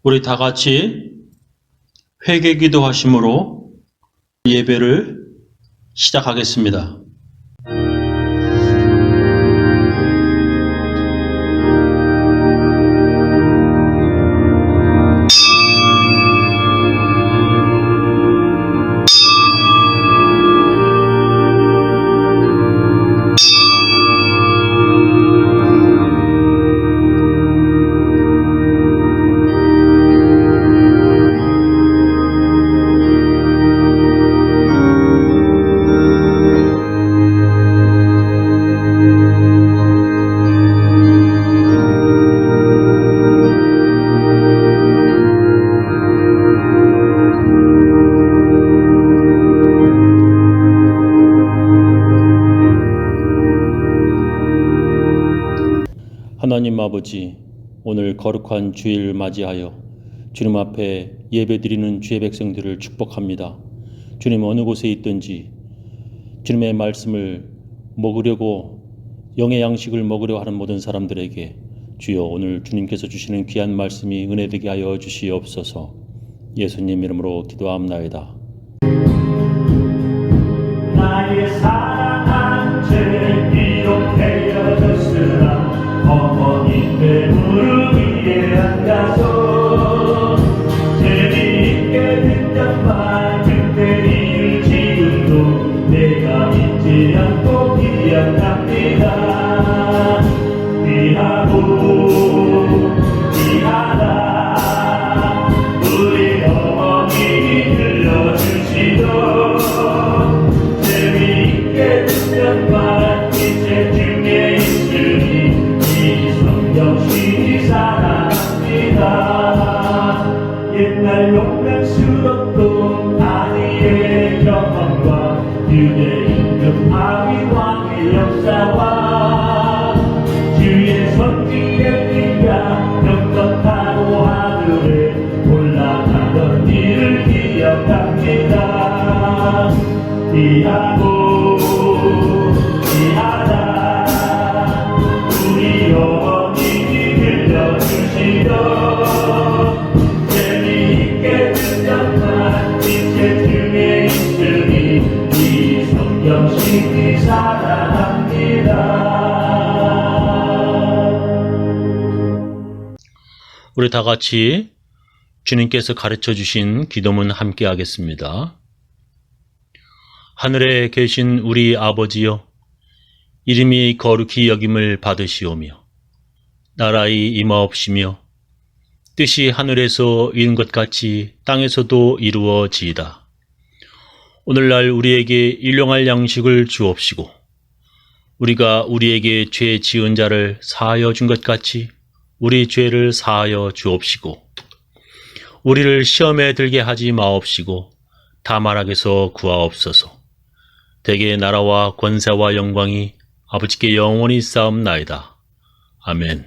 우리 다 같이 회개 기도하심으로 예배를 시작하겠습니다. 하나님 아버지, 오늘 거룩한 주일을 맞이하여 주님 앞에 예배드리는 주의 백성들을 축복합니다. 주님 어느 곳에 있든지 주님의 말씀을 먹으려고 영의 양식을 먹으려 하는 모든 사람들에게 주여 오늘 주님께서 주시는 귀한 말씀이 은혜되게 하여 주시옵소서. 예수님 이름으로 기도합나이다. 나의 사랑한 죄 비록 헤어졌으나 어머니의 무릎 위에 앉아서 재미있게 듣던 말 그때 이을 지금도 내가 잊지 않고 기억합니다. 귀하고 귀하다 우리 어머니 들려주시던 재미있게 듣던 말 이제 중에 있으니 이 성경신이 사랑합니다. 옛날 용맹스럽던 아이의 경험과 유대 임금 아위 왕의 역사와 주의 선지의 빛과 벽덕하고 하늘에 올라가던 일을 기억합니다. 귀하고 귀하다 우리 어머님이 들려주시던 재미있게 듣던 말 이제 중에 있으니 이 성경신이 사랑합니다. 우리 다 같이 주님께서 가르쳐 주신 기도문 함께 하겠습니다. 하늘에 계신 우리 아버지여, 이름이 거룩히 여김을 받으시오며 나라의 임하옵시며 뜻이 하늘에서 이룬 것 같이 땅에서도 이루어지이다. 오늘날 우리에게 일용할 양식을 주옵시고 우리가 우리에게 죄 지은 자를 사하여 준 것 같이 우리 죄를 사하여 주옵시고 우리를 시험에 들게 하지 마옵시고 다만 악에서 구하옵소서. 대개 나라와 권세와 영광이 아버지께 영원히 쌓옵나이다. 아멘.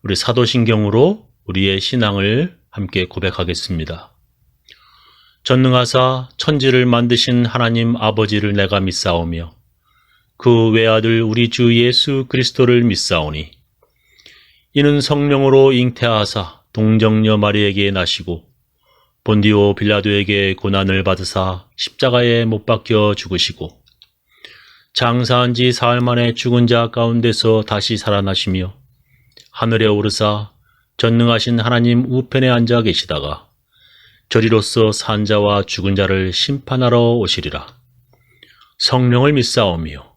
우리 사도신경으로 우리의 신앙을 함께 고백하겠습니다. 전능하사 천지를 만드신 하나님 아버지를 내가 믿사오며 그 외아들 우리 주 예수 그리스도를 믿사오니 이는 성령으로 잉태하사 동정녀 마리에게 나시고 본디오 빌라도에게 고난을 받으사 십자가에 못 박혀 죽으시고 장사한 지 사흘 만에 죽은 자 가운데서 다시 살아나시며 하늘에 오르사 전능하신 하나님 우편에 앉아 계시다가 저리로서 산 자와 죽은 자를 심판하러 오시리라. 성령을 믿사오며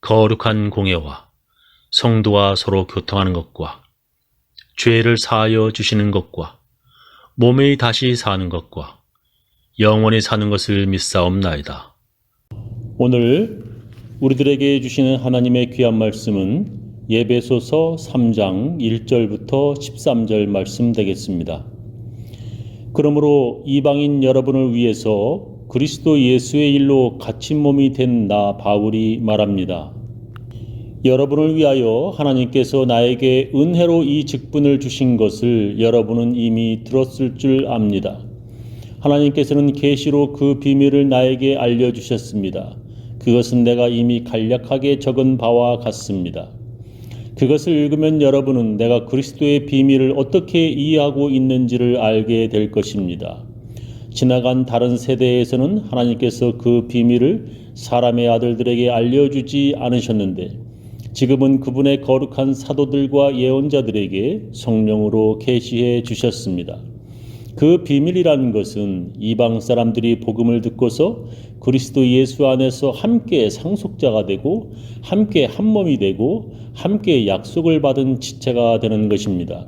거룩한 공예와 성도와 서로 교통하는 것과 죄를 사하여 주시는 것과 몸이 다시 사는 것과 영원히 사는 것을 믿사옵나이다. 오늘 우리들에게 주시는 하나님의 귀한 말씀은 예배소서 3장 1절부터 13절 말씀 되겠습니다. 그러므로 이방인 여러분을 위해서 그리스도 예수의 일로 갇힌 몸이 된 나 바울이 말합니다. 여러분을 위하여 하나님께서 나에게 은혜로 이 직분을 주신 것을 여러분은 이미 들었을 줄 압니다. 하나님께서는 계시로 그 비밀을 나에게 알려주셨습니다. 그것은 내가 이미 간략하게 적은 바와 같습니다. 그것을 읽으면 여러분은 내가 그리스도의 비밀을 어떻게 이해하고 있는지를 알게 될 것입니다. 지나간 다른 세대에서는 하나님께서 그 비밀을 사람의 아들들에게 알려주지 않으셨는데 지금은 그분의 거룩한 사도들과 예언자들에게 성령으로 계시해 주셨습니다. 그 비밀이라는 것은 이방 사람들이 복음을 듣고서 그리스도 예수 안에서 함께 상속자가 되고 함께 한 몸이 되고 함께 약속을 받은 지체가 되는 것입니다.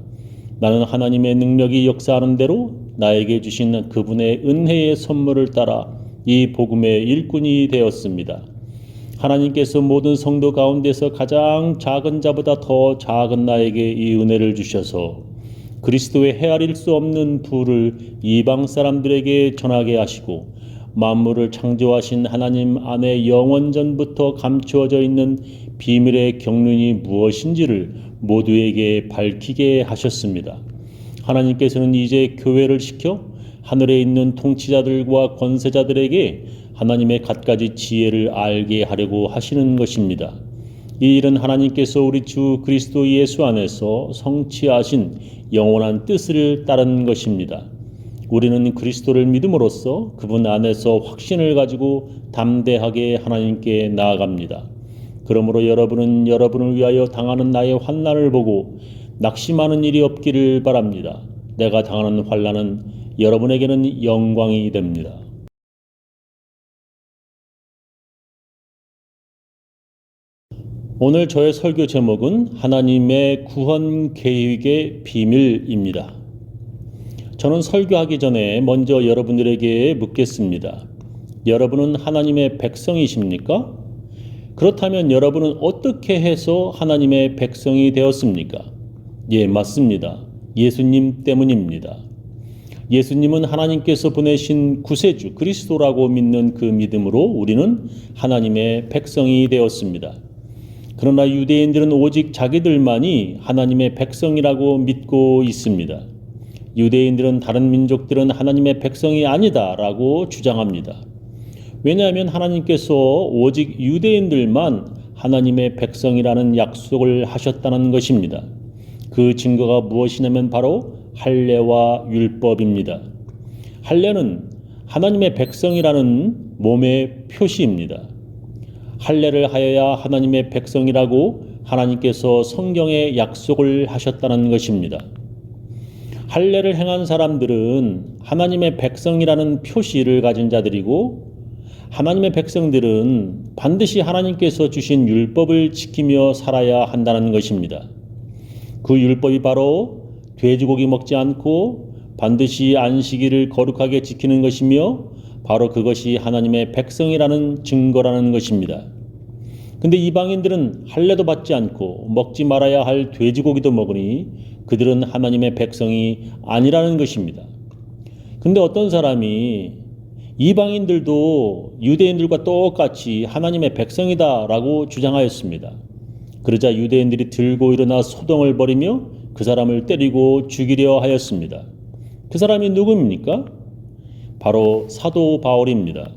나는 하나님의 능력이 역사하는 대로 나에게 주신 그분의 은혜의 선물을 따라 이 복음의 일꾼이 되었습니다. 하나님께서 모든 성도 가운데서 가장 작은 자보다 더 작은 나에게 이 은혜를 주셔서 그리스도의 헤아릴 수 없는 부를 이방 사람들에게 전하게 하시고 만물을 창조하신 하나님 안에 영원전부터 감추어져 있는 비밀의 경륜이 무엇인지를 모두에게 밝히게 하셨습니다. 하나님께서는 이제 교회를 시켜 하늘에 있는 통치자들과 권세자들에게 하나님의 갖가지 지혜를 알게 하려고 하시는 것입니다. 이 일은 하나님께서 우리 주 그리스도 예수 안에서 성취하신 영원한 뜻을 따른 것입니다. 우리는 그리스도를 믿음으로써 그분 안에서 확신을 가지고 담대하게 하나님께 나아갑니다. 그러므로 여러분은 여러분을 위하여 당하는 나의 환난을 보고 낙심하는 일이 없기를 바랍니다. 내가 당하는 환난은 여러분에게는 영광이 됩니다. 오늘 저의 설교 제목은 하나님의 구원 계획의 비밀입니다. 저는 설교하기 전에 먼저 여러분들에게 묻겠습니다. 여러분은 하나님의 백성이십니까? 그렇다면 여러분은 어떻게 해서 하나님의 백성이 되었습니까? 예, 맞습니다. 예수님 때문입니다. 예수님은 하나님께서 보내신 구세주 그리스도라고 믿는 그 믿음으로 우리는 하나님의 백성이 되었습니다. 그러나 유대인들은 오직 자기들만이 하나님의 백성이라고 믿고 있습니다. 유대인들은 다른 민족들은 하나님의 백성이 아니다라고 주장합니다. 왜냐하면 하나님께서 오직 유대인들만 하나님의 백성이라는 약속을 하셨다는 것입니다. 그 증거가 무엇이냐면 바로 할례와 율법입니다. 할례는 하나님의 백성이라는 몸의 표시입니다. 할례를 하여야 하나님의 백성이라고 하나님께서 성경에 약속을 하셨다는 것입니다. 할례를 행한 사람들은 하나님의 백성이라는 표시를 가진 자들이고 하나님의 백성들은 반드시 하나님께서 주신 율법을 지키며 살아야 한다는 것입니다. 그 율법이 바로 돼지고기 먹지 않고 반드시 안식일을 거룩하게 지키는 것이며 바로 그것이 하나님의 백성이라는 증거라는 것입니다. 근데 이방인들은 할례도 받지 않고 먹지 말아야 할 돼지고기도 먹으니 그들은 하나님의 백성이 아니라는 것입니다. 근데 어떤 사람이 이방인들도 유대인들과 똑같이 하나님의 백성이다라고 주장하였습니다. 그러자 유대인들이 들고 일어나 소동을 벌이며 그 사람을 때리고 죽이려 하였습니다. 그 사람이 누구입니까? 바로 사도 바울입니다.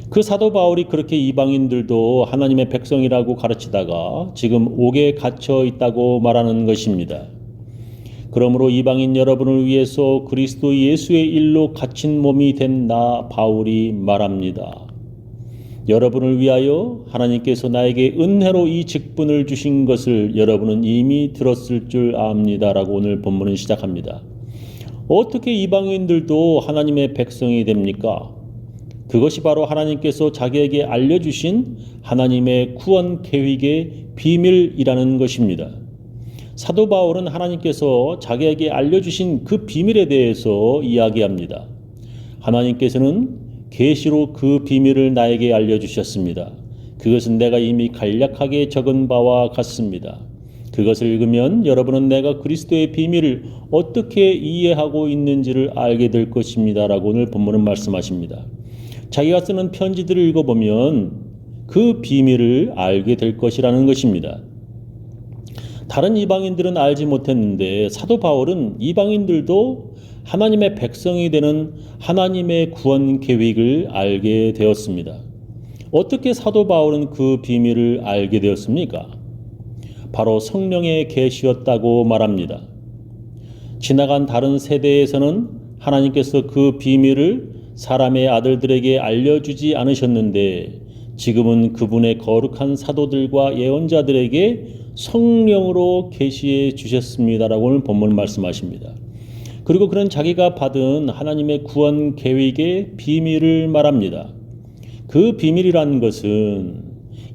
그 사도 바울이 그렇게 이방인들도 하나님의 백성이라고 가르치다가 지금 옥에 갇혀 있다고 말하는 것입니다. 그러므로 이방인 여러분을 위해서 그리스도 예수의 일로 갇힌 몸이 된 나 바울이 말합니다. 여러분을 위하여 하나님께서 나에게 은혜로 이 직분을 주신 것을 여러분은 이미 들었을 줄 압니다라고 오늘 본문은 시작합니다. 어떻게 이방인들도 하나님의 백성이 됩니까? 그것이 바로 하나님께서 자기에게 알려주신 하나님의 구원 계획의 비밀이라는 것입니다. 사도 바울은 하나님께서 자기에게 알려주신 그 비밀에 대해서 이야기합니다. 하나님께서는 계시로 그 비밀을 나에게 알려주셨습니다. 그것은 내가 이미 간략하게 적은 바와 같습니다. 그것을 읽으면 여러분은 내가 그리스도의 비밀을 어떻게 이해하고 있는지를 알게 될 것입니다. 라고 오늘 본문은 말씀하십니다. 자기가 쓰는 편지들을 읽어보면 그 비밀을 알게 될 것이라는 것입니다. 다른 이방인들은 알지 못했는데 사도 바울은 이방인들도 하나님의 백성이 되는 하나님의 구원 계획을 알게 되었습니다. 어떻게 사도 바울은 그 비밀을 알게 되었습니까? 바로 성령의 계시였다고 말합니다. 지나간 다른 세대에서는 하나님께서 그 비밀을 사람의 아들들에게 알려주지 않으셨는데 지금은 그분의 거룩한 사도들과 예언자들에게 성령으로 계시해 주셨습니다라고 오늘 본문 말씀하십니다. 그리고 그는 자기가 받은 하나님의 구원 계획의 비밀을 말합니다. 그 비밀이라는 것은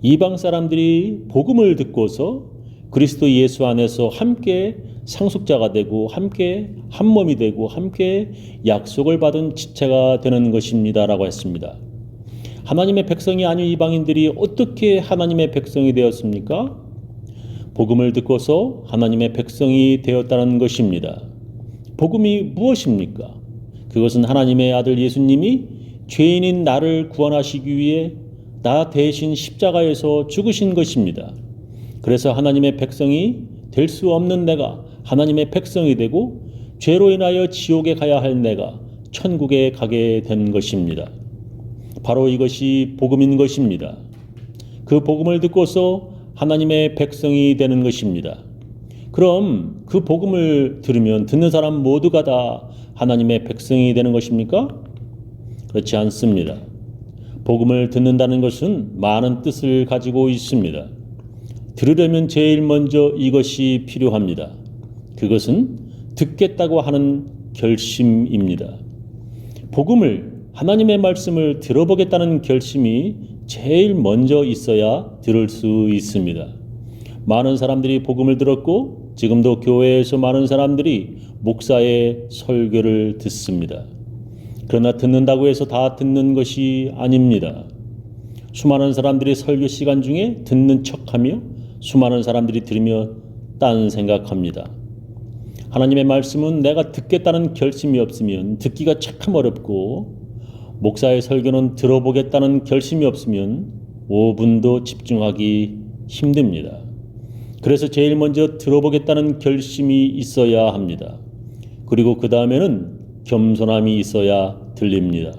이방 사람들이 복음을 듣고서 그리스도 예수 안에서 함께 상속자가 되고 함께 한 몸이 되고 함께 약속을 받은 지체가 되는 것입니다라고 했습니다. 하나님의 백성이 아닌 이방인들이 어떻게 하나님의 백성이 되었습니까? 복음을 듣고서 하나님의 백성이 되었다는 것입니다. 복음이 무엇입니까? 그것은 하나님의 아들 예수님이 죄인인 나를 구원하시기 위해 나 대신 십자가에서 죽으신 것입니다. 그래서 하나님의 백성이 될 수 없는 내가 하나님의 백성이 되고 죄로 인하여 지옥에 가야 할 내가 천국에 가게 된 것입니다. 바로 이것이 복음인 것입니다. 그 복음을 듣고서 하나님의 백성이 되는 것입니다. 그럼 그 복음을 들으면 듣는 사람 모두가 다 하나님의 백성이 되는 것입니까? 그렇지 않습니다. 복음을 듣는다는 것은 많은 뜻을 가지고 있습니다. 들으려면 제일 먼저 이것이 필요합니다. 그것은 듣겠다고 하는 결심입니다. 복음을, 하나님의 말씀을 들어보겠다는 결심이 제일 먼저 있어야 들을 수 있습니다. 많은 사람들이 복음을 들었고 지금도 교회에서 많은 사람들이 목사의 설교를 듣습니다. 그러나 듣는다고 해서 다 듣는 것이 아닙니다. 수많은 사람들이 설교 시간 중에 듣는 척하며 수많은 사람들이 들으며 딴 생각합니다. 하나님의 말씀은 내가 듣겠다는 결심이 없으면 듣기가 참 어렵고 목사의 설교는 들어보겠다는 결심이 없으면 5분도 집중하기 힘듭니다. 그래서 제일 먼저 들어보겠다는 결심이 있어야 합니다. 그리고 그 다음에는 겸손함이 있어야 들립니다.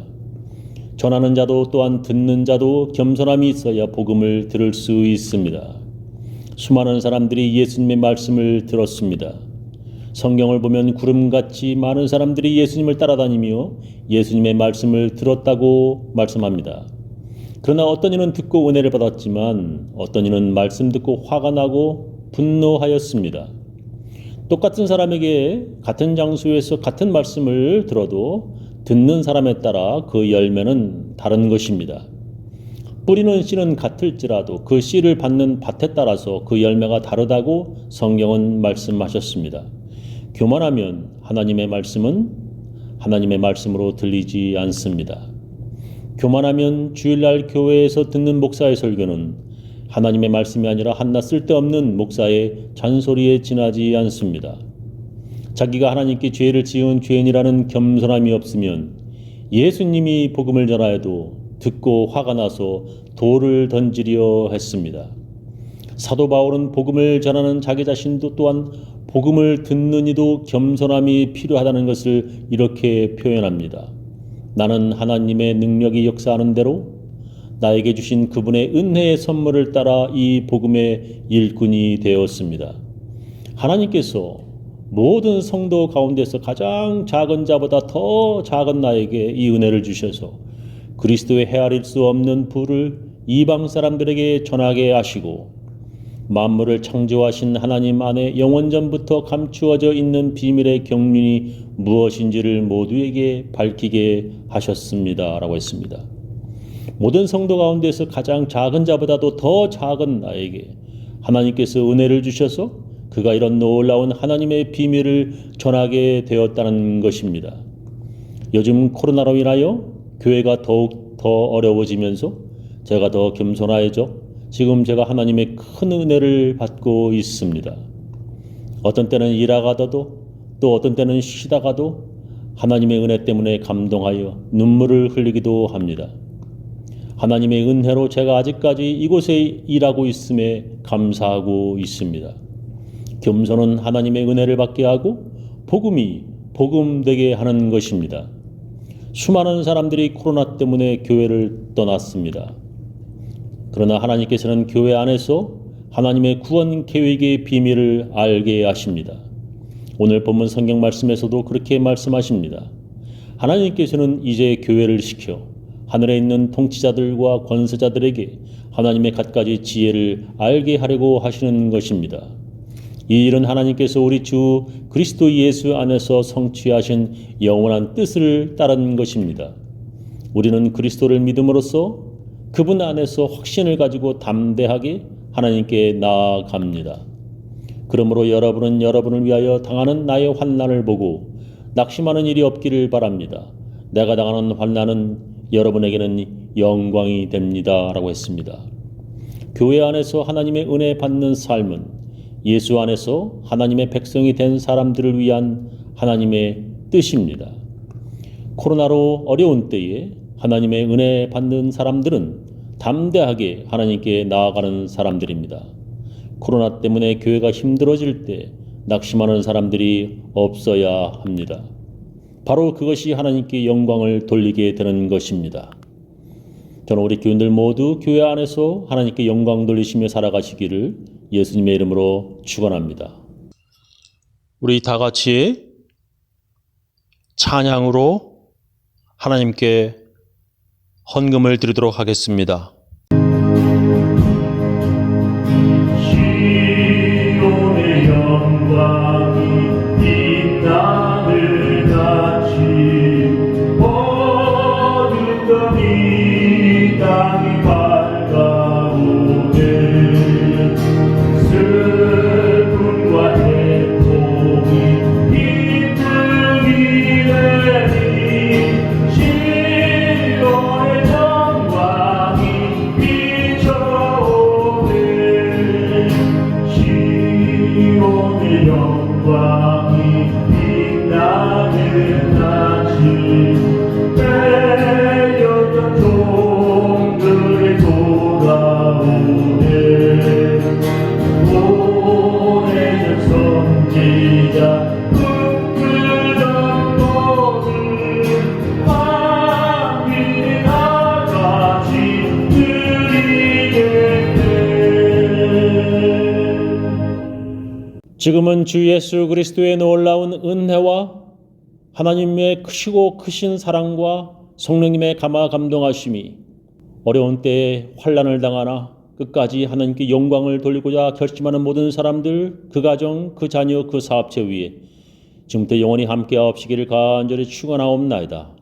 전하는 자도 또한 듣는 자도 겸손함이 있어야 복음을 들을 수 있습니다. 수많은 사람들이 예수님의 말씀을 들었습니다. 성경을 보면 구름같이 많은 사람들이 예수님을 따라다니며 예수님의 말씀을 들었다고 말씀합니다. 그러나 어떤 이는 듣고 은혜를 받았지만 어떤 이는 말씀 듣고 화가 나고 분노하였습니다. 똑같은 사람에게 같은 장소에서 같은 말씀을 들어도 듣는 사람에 따라 그 열매는 다른 것입니다. 뿌리는 씨는 같을지라도 그 씨를 받는 밭에 따라서 그 열매가 다르다고 성경은 말씀하셨습니다. 교만하면 하나님의 말씀은 하나님의 말씀으로 들리지 않습니다. 교만하면 주일날 교회에서 듣는 목사의 설교는 하나님의 말씀이 아니라 한낱 쓸데없는 목사의 잔소리에 지나지 않습니다. 자기가 하나님께 죄를 지은 죄인이라는 겸손함이 없으면 예수님이 복음을 전하여도 듣고 화가 나서 돌을 던지려 했습니다. 사도 바울은 복음을 전하는 자기 자신도 또한 복음을 듣는 이도 겸손함이 필요하다는 것을 이렇게 표현합니다. 나는 하나님의 능력이 역사하는 대로 나에게 주신 그분의 은혜의 선물을 따라 이 복음의 일꾼이 되었습니다. 하나님께서 모든 성도 가운데서 가장 작은 자보다 더 작은 나에게 이 은혜를 주셔서 그리스도의 헤아릴 수 없는 부를 이방 사람들에게 전하게 하시고 만물을 창조하신 하나님 안에 영원전부터 감추어져 있는 비밀의 경륜이 무엇인지를 모두에게 밝히게 하셨습니다. 라고 했습니다. 모든 성도 가운데서 가장 작은 자보다도 더 작은 나에게 하나님께서 은혜를 주셔서 그가 이런 놀라운 하나님의 비밀을 전하게 되었다는 것입니다. 요즘 코로나로 인하여 교회가 더욱 더 어려워지면서 제가 더 겸손하여져 지금 제가 하나님의 큰 은혜를 받고 있습니다. 어떤 때는 일하가도 또 어떤 때는 쉬다가도 하나님의 은혜 때문에 감동하여 눈물을 흘리기도 합니다. 하나님의 은혜로 제가 아직까지 이곳에 일하고 있음에 감사하고 있습니다. 겸손은 하나님의 은혜를 받게 하고 복음이 복음되게 하는 것입니다. 수많은 사람들이 코로나 때문에 교회를 떠났습니다. 그러나 하나님께서는 교회 안에서 하나님의 구원 계획의 비밀을 알게 하십니다. 오늘 본문 성경 말씀에서도 그렇게 말씀하십니다. 하나님께서는 이제 교회를 시켜 하늘에 있는 통치자들과 권세자들에게 하나님의 갖가지 지혜를 알게 하려고 하시는 것입니다. 이 일은 하나님께서 우리 주 그리스도 예수 안에서 성취하신 영원한 뜻을 따른 것입니다. 우리는 그리스도를 믿음으로써 그분 안에서 확신을 가지고 담대하게 하나님께 나아갑니다. 그러므로 여러분은 여러분을 위하여 당하는 나의 환난을 보고 낙심하는 일이 없기를 바랍니다. 내가 당하는 환난은 여러분에게는 영광이 됩니다. 라고 했습니다. 교회 안에서 하나님의 은혜 받는 삶은 예수 안에서 하나님의 백성이 된 사람들을 위한 하나님의 뜻입니다. 코로나로 어려운 때에 하나님의 은혜 받는 사람들은 담대하게 하나님께 나아가는 사람들입니다. 코로나 때문에 교회가 힘들어질 때 낙심하는 사람들이 없어야 합니다. 바로 그것이 하나님께 영광을 돌리게 되는 것입니다. 저는 우리 교인들 모두 교회 안에서 하나님께 영광 돌리시며 살아가시기를 예수님의 이름으로 축원합니다. 우리 다 같이 찬양으로 하나님께 헌금을 드리도록 하겠습니다. 시온의 영광이 이 땅을 다치 어둡던 이 땅이 밝아오네 슬픔과 애통이 기쁨이 되니 시온의 영광이 비춰오네 시온의 영광이 빛나는 다시 빼였던 종들이 돌아오네 보내는 선지자 꿈꾸던 모든 왕들이 다같이 드리겠네. 지금은 주 예수 그리스도의 놀라운 은혜와 하나님의 크시고 크신 사랑과 성령님의 감화 감동하심이 어려운 때에 환난을 당하나 끝까지 하나님께 영광을 돌리고자 결심하는 모든 사람들, 그 가정, 그 자녀, 그 사업체 위에 지금부터 영원히 함께하옵시기를 간절히 축원하옵나이다.